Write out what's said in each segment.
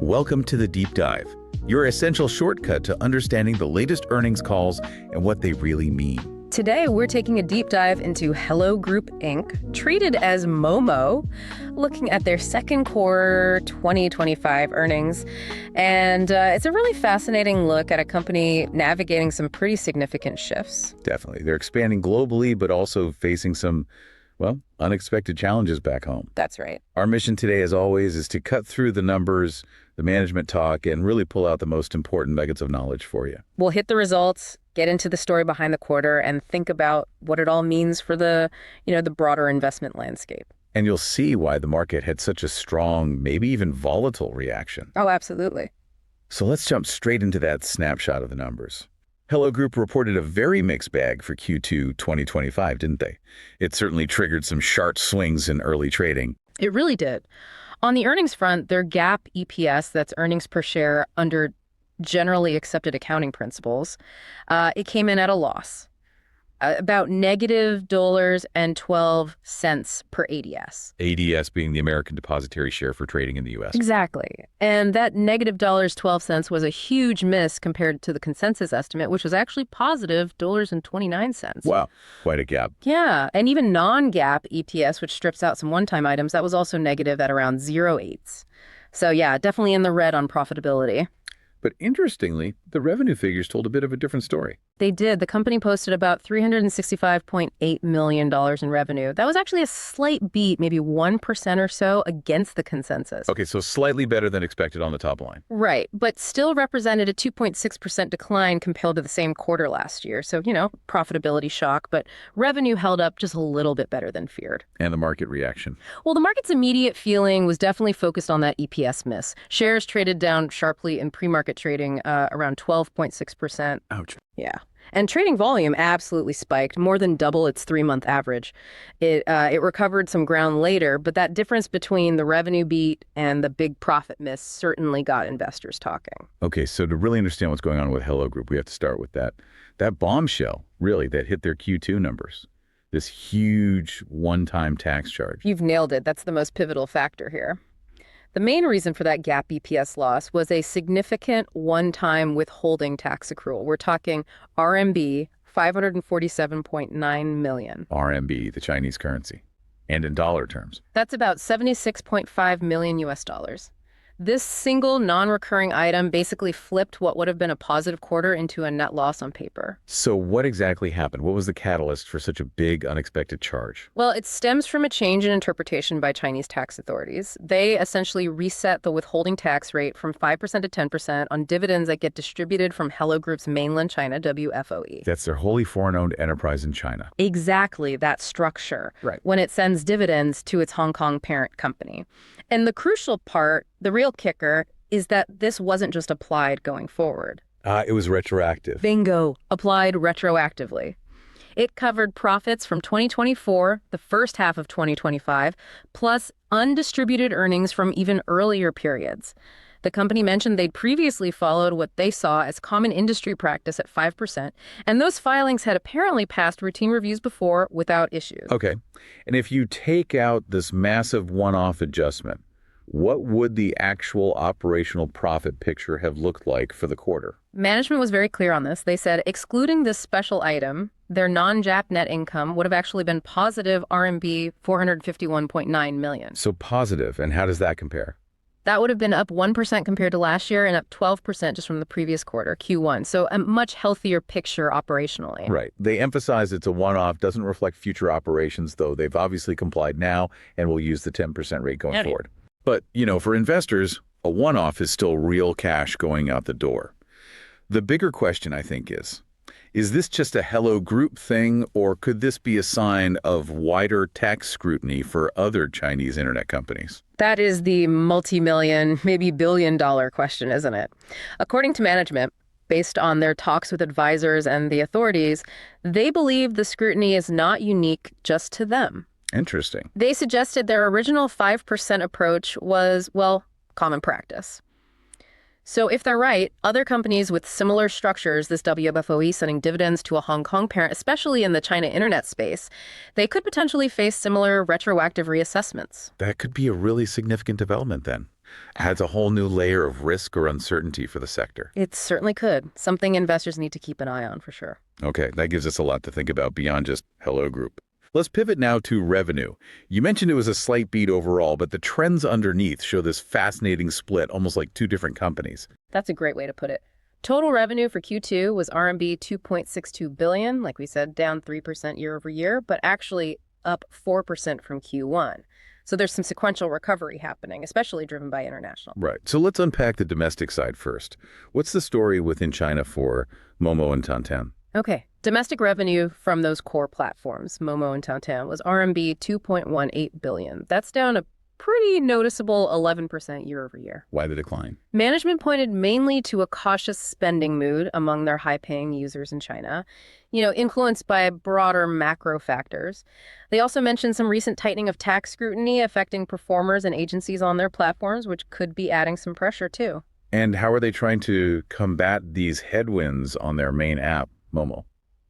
Welcome to the Deep Dive, your essential shortcut to understanding the latest earnings calls and what they really mean. Today, we're taking a deep dive into Hello Group Inc., treated as Momo, looking at their second quarter 2025 earnings. And it's a really fascinating look at a company navigating some pretty significant shifts. Definitely. They're expanding globally, but also facing some, unexpected challenges back home. That's right. Our mission today, as always, is to cut through the numbers, the management talk, and really pull out the most important nuggets of knowledge for you. We'll hit the results, get into the story behind the quarter, and think about what it all means for the broader investment landscape. And you'll see why the market had such a strong, maybe even volatile reaction. Oh, absolutely. So let's jump straight into that snapshot of the numbers. Hello Group reported a very mixed bag for Q2 2025, didn't they? It certainly triggered some sharp swings in early trading. It really did. On the earnings front, their GAAP EPS, that's earnings per share under generally accepted accounting principles, it came in at a loss, about -$12 per ADS. ADS being the American Depositary Share for trading in the U.S. Exactly. And that -$12 was a huge miss compared to the consensus estimate, which was actually positive $0.29. Wow, quite a gap. Yeah, and even non-GAAP EPS, which strips out some one-time items, that was also negative at around 0.8. So yeah, definitely in the red on profitability. But interestingly, the revenue figures told a bit of a different story. They did. The company posted about $365.8 million in revenue. That was actually a slight beat, maybe 1% or so against the consensus. Okay, so slightly better than expected on the top line. Right, but still represented a 2.6% decline compared to the same quarter last year. So, profitability shock, but revenue held up just a little bit better than feared. And the market reaction? Well, the market's immediate feeling was definitely focused on that EPS miss. Shares traded down sharply in pre-market trading, around 12.6%. Ouch. Yeah. And trading volume absolutely spiked, more than double its 3-month average. It recovered some ground later, but that difference between the revenue beat and the big profit miss certainly got investors talking. Okay, so to really understand what's going on with Hello Group, we have to start with that bombshell, really, that hit their Q2 numbers. This huge one-time tax charge. You've nailed it. That's the most pivotal factor here. The main reason for that GAAP EPS loss was a significant one-time withholding tax accrual. We're talking RMB 547.9 million. RMB, the Chinese currency. And in dollar terms. That's about 76.5 million US dollars. This single non-recurring item basically flipped what would have been a positive quarter into a net loss on paper. So what exactly happened? What was the catalyst for such a big, unexpected charge? Well, it stems from a change in interpretation by Chinese tax authorities. They essentially reset the withholding tax rate from 5% to 10% on dividends that get distributed from Hello Group's mainland China, WFOE. That's their wholly foreign-owned enterprise in China. Exactly, that structure. Right. When it sends dividends to its Hong Kong parent company. And the crucial part, the real kicker, is that this wasn't just applied going forward. It was retroactive. Bingo, applied retroactively. It covered profits from 2024, the first half of 2025, plus undistributed earnings from even earlier periods. The company mentioned they'd previously followed what they saw as common industry practice at 5%, and those filings had apparently passed routine reviews before without issues. Okay. And if you take out this massive one-off adjustment, what would the actual operational profit picture have looked like for the quarter? Management was very clear on this. They said, excluding this special item, their non-GAAP net income would have actually been positive RMB 451.9 million. So positive. And how does that compare? That would have been up 1% compared to last year and up 12% just from the previous quarter, Q1. So a much healthier picture operationally. Right. They emphasize it's a one-off, doesn't reflect future operations, though they've obviously complied now and will use the 10% rate going forward. But, for investors, a one-off is still real cash going out the door. The bigger question, I think, is this just a Hello Group thing, or could this be a sign of wider tax scrutiny for other Chinese internet companies? That is the multi-million, maybe billion-dollar question, isn't it? According to management, based on their talks with advisors and the authorities, they believe the scrutiny is not unique just to them. Interesting. They suggested their original 5% approach was, common practice. So if they're right, other companies with similar structures, this WFOE sending dividends to a Hong Kong parent, especially in the China internet space, they could potentially face similar retroactive reassessments. That could be a really significant development then. Adds a whole new layer of risk or uncertainty for the sector. It certainly could. Something investors need to keep an eye on for sure. Okay, that gives us a lot to think about beyond just Hello Group. Let's pivot now to revenue. You mentioned it was a slight beat overall, but the trends underneath show this fascinating split, almost like two different companies. That's a great way to put it. Total revenue for Q2 was RMB 2.62 billion, like we said, down 3% year over year, but actually up 4% from Q1. So there's some sequential recovery happening, especially driven by international. Right. So let's unpack the domestic side first. What's the story within China for Momo and Tantan? Okay. Domestic revenue from those core platforms, Momo and Tantan, was RMB 2.18 billion. That's down a pretty noticeable 11% year over year. Why the decline? Management pointed mainly to a cautious spending mood among their high-paying users in China, influenced by broader macro factors. They also mentioned some recent tightening of tax scrutiny affecting performers and agencies on their platforms, which could be adding some pressure too. And how are they trying to combat these headwinds on their main app, Momo?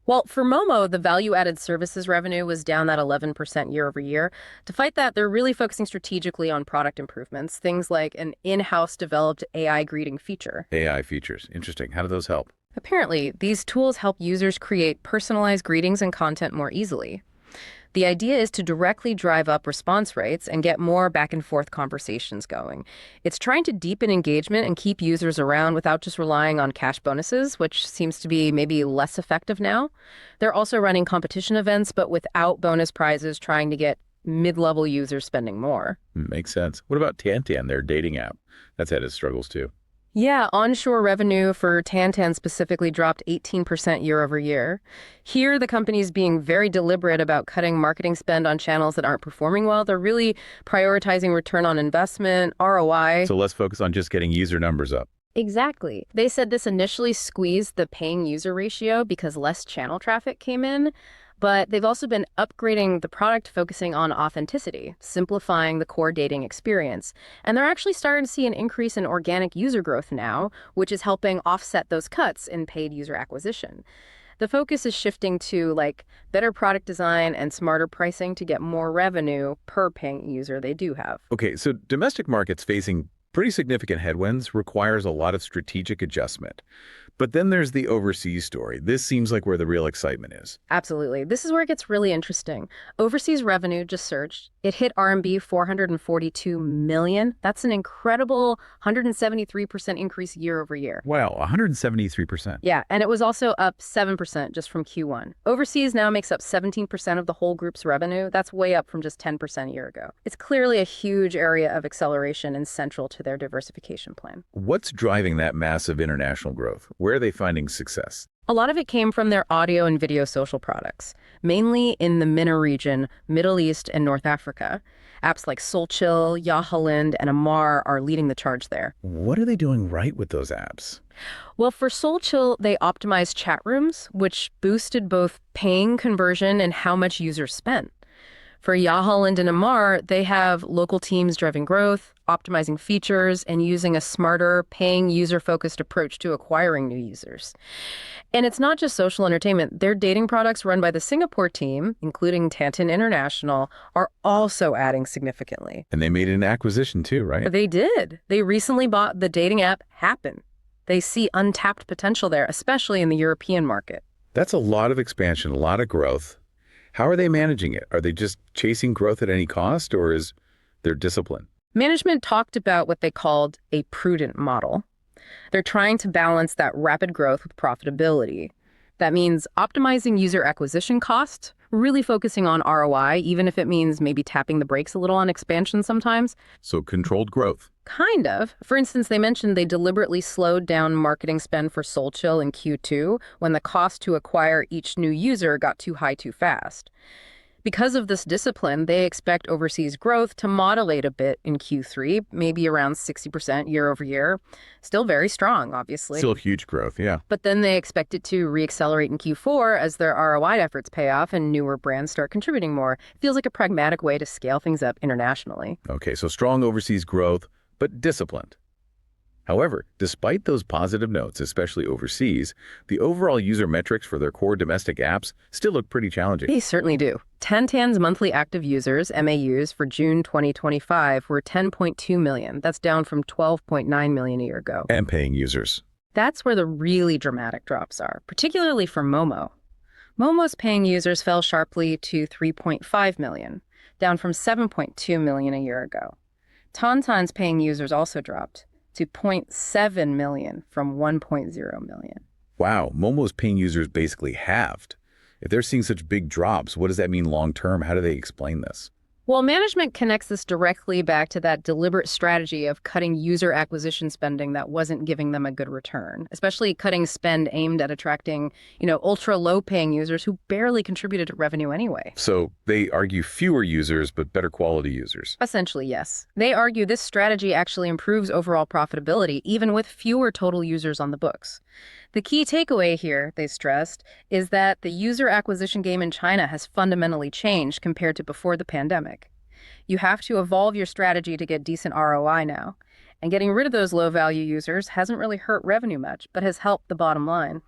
Well, for Momo, the value-added services revenue was down that 11% year over year. To fight that, they're really focusing strategically on product improvements, things like an in-house developed AI greeting feature. AI features. Interesting. How do those help? Apparently, these tools help users create personalized greetings and content more easily. The idea is to directly drive up response rates and get more back-and-forth conversations going. It's trying to deepen engagement and keep users around without just relying on cash bonuses, which seems to be maybe less effective now. They're also running competition events, but without bonus prizes, trying to get mid-level users spending more. Makes sense. What about Tantan, their dating app? That's had its struggles too. Yeah, onshore revenue for Tantan specifically dropped 18% year over year. Here, the company's being very deliberate about cutting marketing spend on channels that aren't performing well. They're really prioritizing return on investment, ROI. So let's focus on just getting user numbers up. Exactly. They said this initially squeezed the paying user ratio because less channel traffic came in. But they've also been upgrading the product, focusing on authenticity, simplifying the core dating experience. And they're actually starting to see an increase in organic user growth now, which is helping offset those cuts in paid user acquisition. The focus is shifting to better product design and smarter pricing to get more revenue per paying user they do have. Okay, so domestic markets facing pretty significant headwinds requires a lot of strategic adjustment. But then there's the overseas story. This seems like where the real excitement is. Absolutely. This is where it gets really interesting. Overseas revenue just surged. It hit RMB 442 million. That's an incredible 173% increase year over year. Wow, 173%. Yeah, and it was also up 7% just from Q1. Overseas now makes up 17% of the whole group's revenue. That's way up from just 10% a year ago. It's clearly a huge area of acceleration and central to their diversification plan. What's driving that massive international growth? Where are they finding success? A lot of it came from their audio and video social products, mainly in the MENA region, Middle East, and North Africa. Apps like Soulchill, Yahaland, and Amar are leading the charge there. What are they doing right with those apps? Well, for Soulchill, they optimized chat rooms, which boosted both paying conversion and how much users spent. For Yahaland and Amar, they have local teams driving growth, optimizing features, and using a smarter, paying, user-focused approach to acquiring new users. And it's not just social entertainment. Their dating products run by the Singapore team, including Tantan International, are also adding significantly. And they made an acquisition too, right? They did. They recently bought the dating app Happen. They see untapped potential there, especially in the European market. That's a lot of expansion, a lot of growth. How are they managing it? Are they just chasing growth at any cost, or is there discipline? Management talked about what they called a prudent model. They're trying to balance that rapid growth with profitability. That means optimizing user acquisition costs, really focusing on ROI, even if it means maybe tapping the brakes a little on expansion sometimes. So controlled growth. Kind of. For instance, they mentioned they deliberately slowed down marketing spend for Soulchill in Q2 when the cost to acquire each new user got too high too fast. Because of this discipline, they expect overseas growth to moderate a bit in Q3, maybe around 60% year over year. Still very strong, obviously. Still huge growth, yeah. But then they expect it to reaccelerate in Q4 as their ROI efforts pay off and newer brands start contributing more. It feels like a pragmatic way to scale things up internationally. Okay, so strong overseas growth, but disciplined. However, despite those positive notes, especially overseas, the overall user metrics for their core domestic apps still look pretty challenging. They certainly do. Tantan's monthly active users, MAUs, for June 2025 were 10.2 million. That's down from 12.9 million a year ago. And paying users. That's where the really dramatic drops are, particularly for Momo. Momo's paying users fell sharply to 3.5 million, down from 7.2 million a year ago. Tantan's paying users also dropped to 0.7 million from 1.0 million. Wow, Momo's paying users basically halved. If they're seeing such big drops, what does that mean long term? How do they explain this? Well, management connects this directly back to that deliberate strategy of cutting user acquisition spending that wasn't giving them a good return, especially cutting spend aimed at attracting, ultra-low paying users who barely contributed to revenue anyway. So they argue fewer users, but better quality users. Essentially, yes. They argue this strategy actually improves overall profitability, even with fewer total users on the books. The key takeaway here, they stressed, is that the user acquisition game in China has fundamentally changed compared to before the pandemic. You have to evolve your strategy to get decent ROI now. And getting rid of those low-value users hasn't really hurt revenue much, but has helped the bottom line.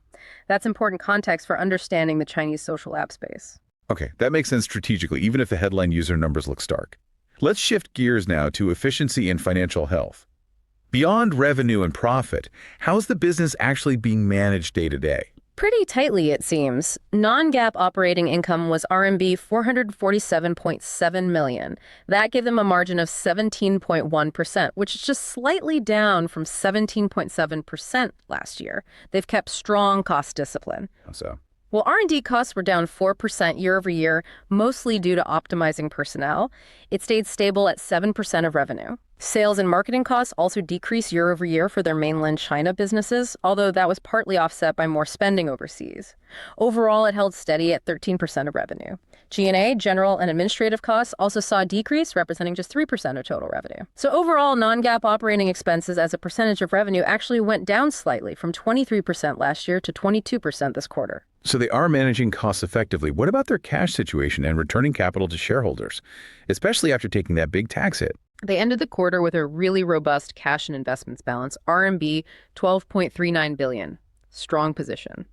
That's important context for understanding the Chinese social app space. Okay, that makes sense strategically, even if the headline user numbers look stark. Let's shift gears now to efficiency and financial health. Beyond revenue and profit, how's the business actually being managed day to day? Pretty tightly, it seems. Non-GAAP operating income was RMB 447.7 million. That gave them a margin of 17.1%, which is just slightly down from 17.7% last year. They've kept strong cost discipline. So, Well, R&D costs were down 4% year over year, mostly due to optimizing personnel. It stayed stable at 7% of revenue. Sales and marketing costs also decreased year over year for their mainland China businesses, although that was partly offset by more spending overseas. Overall, it held steady at 13% of revenue. G&A, general and administrative costs, also saw a decrease, representing just 3% of total revenue. So overall, non-GAAP operating expenses as a percentage of revenue actually went down slightly from 23% last year to 22% this quarter. So they are managing costs effectively. What about their cash situation and returning capital to shareholders, especially after taking that big tax hit? They ended the quarter with a really robust cash and investments balance, RMB 12.39 billion. Strong position.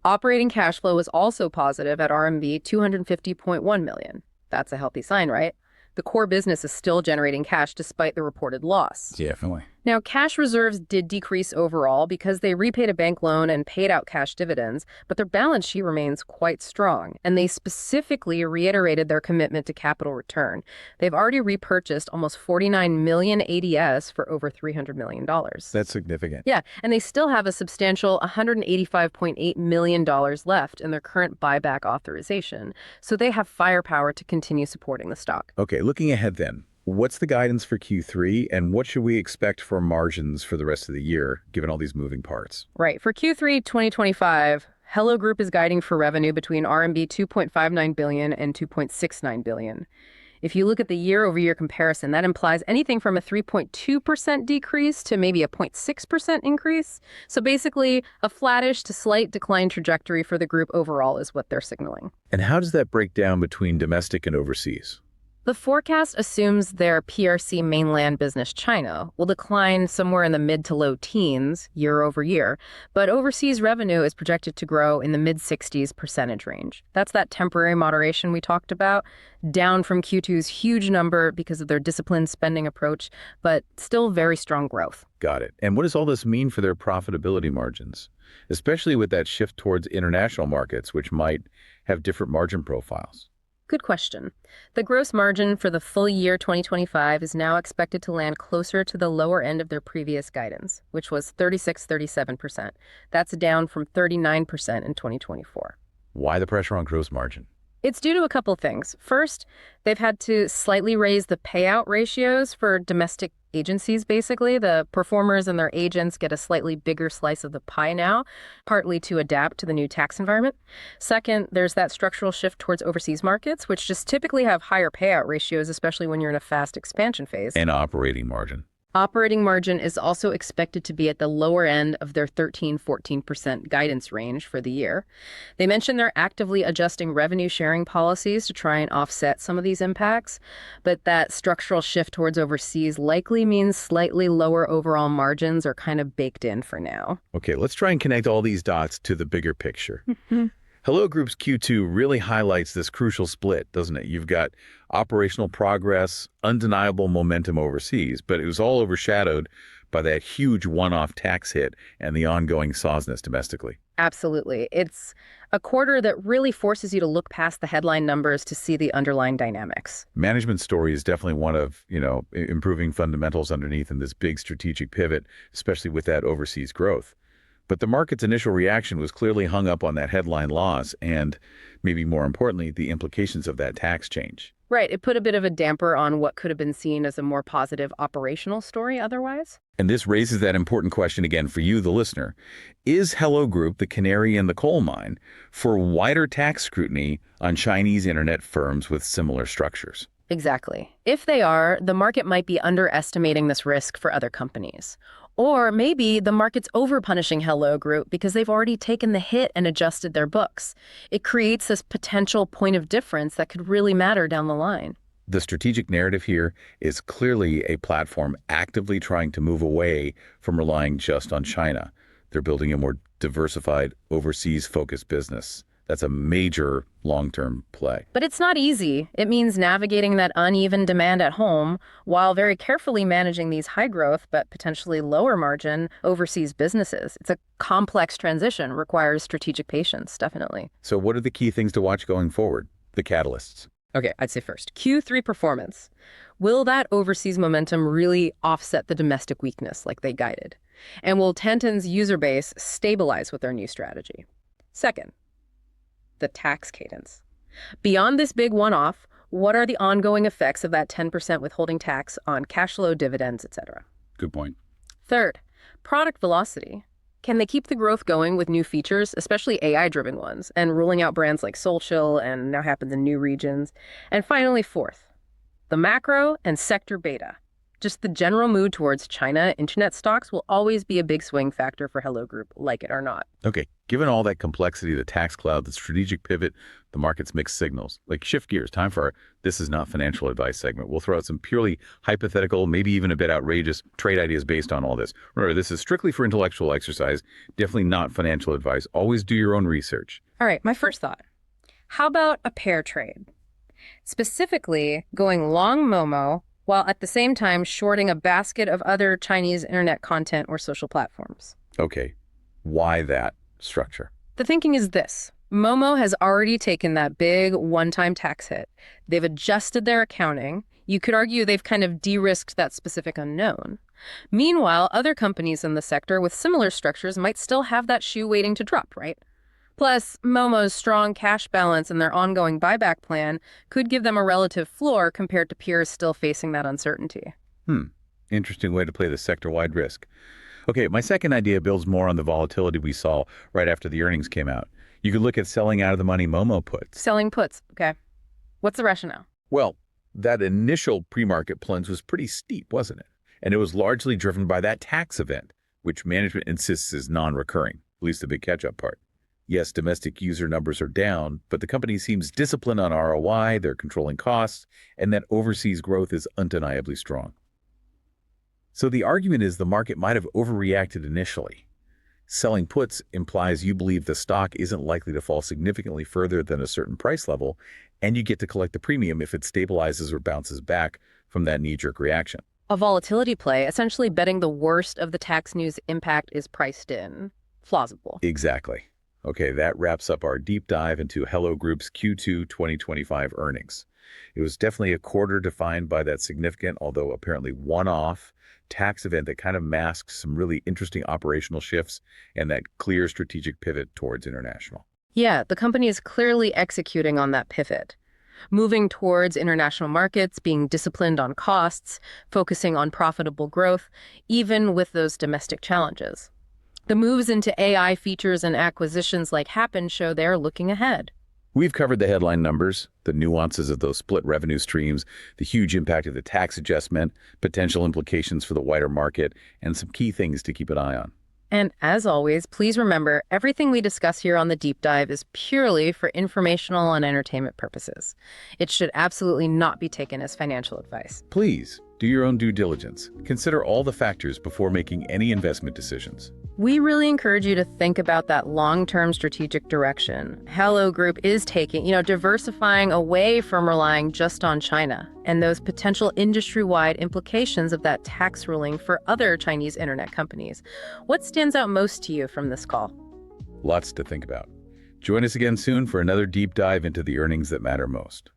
Operating cash flow was also positive at RMB 250.1 million. That's a healthy sign, right? The core business is still generating cash despite the reported loss. Definitely. Now, cash reserves did decrease overall because they repaid a bank loan and paid out cash dividends, but their balance sheet remains quite strong, and they specifically reiterated their commitment to capital return. They've already repurchased almost 49 million ADS for over $300 million. That's significant. Yeah, and they still have a substantial $185.8 million left in their current buyback authorization, so they have firepower to continue supporting the stock. Okay, looking ahead then. What's the guidance for Q3, and what should we expect for margins for the rest of the year, given all these moving parts? Right. For Q3 2025, Hello Group is guiding for revenue between RMB 2.59 billion and 2.69 billion. If you look at the year-over-year comparison, that implies anything from a 3.2% decrease to maybe a 0.6% increase. So basically, a flattish to slight decline trajectory for the group overall is what they're signaling. And how does that break down between domestic and overseas? The forecast assumes their PRC mainland business, China, will decline somewhere in the mid to low teens year over year, but overseas revenue is projected to grow in the mid-60s% range. That's that temporary moderation we talked about, down from Q2's huge number because of their disciplined spending approach, but still very strong growth. Got it. And what does all this mean for their profitability margins, especially with that shift towards international markets, which might have different margin profiles? Good question. The gross margin for the full year 2025 is now expected to land closer to the lower end of their previous guidance, which was 36-37%. That's down from 39% in 2024. Why the pressure on gross margin? It's due to a couple things. First, they've had to slightly raise the payout ratios for domestic agencies, basically. The performers and their agents get a slightly bigger slice of the pie now, partly to adapt to the new tax environment. Second, there's that structural shift towards overseas markets, which just typically have higher payout ratios, especially when you're in a fast expansion phase. And operating margin. Operating margin is also expected to be at the lower end of their 13–14% guidance range for the year. They mentioned they're actively adjusting revenue sharing policies to try and offset some of these impacts, but that structural shift towards overseas likely means slightly lower overall margins are kind of baked in for now. Okay, let's try and connect all these dots to the bigger picture. Hello Group's Q2 really highlights this crucial split, doesn't it? You've got operational progress, undeniable momentum overseas, but it was all overshadowed by that huge one-off tax hit and the ongoing softness domestically. Absolutely. It's a quarter that really forces you to look past the headline numbers to see the underlying dynamics. Management story is definitely one of, improving fundamentals underneath in this big strategic pivot, especially with that overseas growth. But the market's initial reaction was clearly hung up on that headline loss and, maybe more importantly, the implications of that tax change. Right. It put a bit of a damper on what could have been seen as a more positive operational story otherwise. And this raises that important question again for you, the listener. Is Hello Group the canary in the coal mine for wider tax scrutiny on Chinese internet firms with similar structures? Exactly. If they are, the market might be underestimating this risk for other companies. Or maybe the market's over-punishing Hello Group because they've already taken the hit and adjusted their books. It creates this potential point of difference that could really matter down the line. The strategic narrative here is clearly a platform actively trying to move away from relying just on China. They're building a more diversified, overseas-focused business. That's a major long-term play. But it's not easy. It means navigating that uneven demand at home while very carefully managing these high-growth but potentially lower-margin overseas businesses. It's a complex transition, requires strategic patience, definitely. So what are the key things to watch going forward? The catalysts. Okay, I'd say first, Q3 performance. Will that overseas momentum really offset the domestic weakness like they guided? And will Tantan's user base stabilize with their new strategy? Second, the tax cadence. Beyond this big one-off, what are the ongoing effects of that 10% withholding tax on cash flow, dividends, etc.? Good point. Third, product velocity. Can they keep the growth going with new features, especially AI-driven ones, and ruling out brands like Soulchill and now happens in new regions? And finally, fourth, the macro and sector beta. Just the general mood towards China internet stocks will always be a big swing factor for Hello Group, like it or not. Okay, given all that complexity, the tax cloud, the strategic pivot, the market's mixed signals, like shift gears, time for our This Is Not Financial Advice segment. We'll throw out some purely hypothetical, maybe even a bit outrageous trade ideas based on all this. Remember, this is strictly for intellectual exercise, definitely not financial advice. Always do your own research. All right, my first thought. How about a pair trade? Specifically, going long Momo, while at the same time shorting a basket of other Chinese internet content or social platforms. Okay, why that structure? The thinking is this. Momo has already taken that big one-time tax hit. They've adjusted their accounting. You could argue they've kind of de-risked that specific unknown. Meanwhile, other companies in the sector with similar structures might still have that shoe waiting to drop, right? Plus, Momo's strong cash balance and their ongoing buyback plan could give them a relative floor compared to peers still facing that uncertainty. Interesting way to play the sector-wide risk. Okay, my second idea builds more on the volatility we saw right after the earnings came out. You could look at selling out of the money Momo puts. Selling puts, okay. What's the rationale? Well, that initial pre-market plunge was pretty steep, wasn't it? And it was largely driven by that tax event, which management insists is non-recurring, at least the big catch-up part. Yes, domestic user numbers are down, but the company seems disciplined on ROI, they're controlling costs, and that overseas growth is undeniably strong. So the argument is the market might have overreacted initially. Selling puts implies you believe the stock isn't likely to fall significantly further than a certain price level, and you get to collect the premium if it stabilizes or bounces back from that knee-jerk reaction. A volatility play, essentially betting the worst of the tax news impact is priced in. Plausible. Exactly. Okay, that wraps up our deep dive into Hello Group's Q2 2025 earnings. It was definitely a quarter defined by that significant, although apparently one-off, tax event that kind of masks some really interesting operational shifts and that clear strategic pivot towards international. Yeah, the company is clearly executing on that pivot. Moving towards international markets, being disciplined on costs, focusing on profitable growth, even with those domestic challenges. The moves into AI features and acquisitions like Happen show they're looking ahead. We've covered the headline numbers, the nuances of those split revenue streams, the huge impact of the tax adjustment, potential implications for the wider market, and some key things to keep an eye on. And as always, please remember, everything we discuss here on the deep dive is purely for informational and entertainment purposes. It should absolutely not be taken as financial advice. Please do your own due diligence. Consider all the factors before making any investment decisions. We really encourage you to think about that long-term strategic direction Hello Group is taking, diversifying away from relying just on China and those potential industry-wide implications of that tax ruling for other Chinese internet companies. What stands out most to you from this call? Lots to think about. Join us again soon for another deep dive into the earnings that matter most.